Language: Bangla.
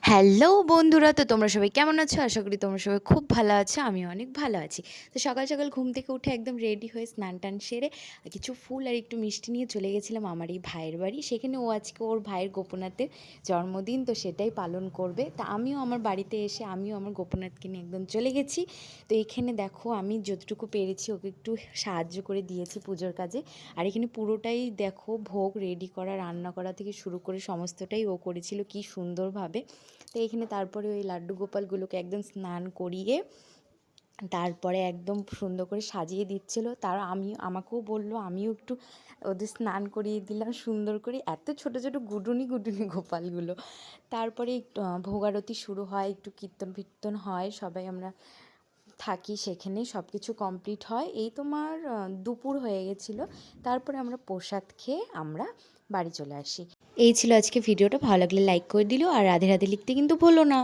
হ্যালো বন্ধুরা, তো তোমরা সবাই কেমন আছো? আশা করি তোমরা সবাই খুব ভালো আছো। আমিও অনেক ভালো আছি। তো সকাল সকাল ঘুম থেকে উঠে একদম রেডি হয়ে স্নান টান সেরে কিছু ফুল আর একটু মিষ্টি নিয়ে চলে গেছিলাম আমার এই ভাইয়ের বাড়ি। সেখানে ও আজকে ওর ভাইয়ের গোপনাথের জন্মদিন, তো সেটাই পালন করবে। তা আমিও আমার বাড়িতে এসে আমিও আমার গোপনাথকে নিয়ে একদম চলে গেছি। তো এখানে দেখো আমি যতটুকু পেরেছি ওকে একটু সাহায্য করে দিয়েছি পুজোর কাজে। আর এখানে পুরোটাই দেখো ভোগ রেডি করা, রান্না করা থেকে শুরু করে সমস্তটাই ও করেছিল কি সুন্দরভাবে। তো এখানে তারপরে ওই লাড্ডু গোপালগুলোকে একদম স্নান করিয়ে তারপরে একদম সুন্দর করে সাজিয়ে দিচ্ছিলো। তার আমাকেও বললো, আমিও একটু ওদের স্নান করিয়ে দিলাম সুন্দর করে। এত ছোট ছোট গুডুনি গুডুনি গোপালগুলো। তারপরে ভোগারতি শুরু হয়, একটু কীর্তন ফীর্তন হয়, সবাই আমরা থাকি সেখানে, সব কিছু কমপ্লিট হয়। এই তোমার দুপুর হয়ে গেছিলো। তারপরে আমরা প্রসাদ খেয়ে আমরা বাড়ি চলে আসি। এই ছিল আজকে ভিডিওটা। ভালো লাগলে লাইক করে দিলো, আর রাধে রাধে লিখতে কিন্তু ভুলো না।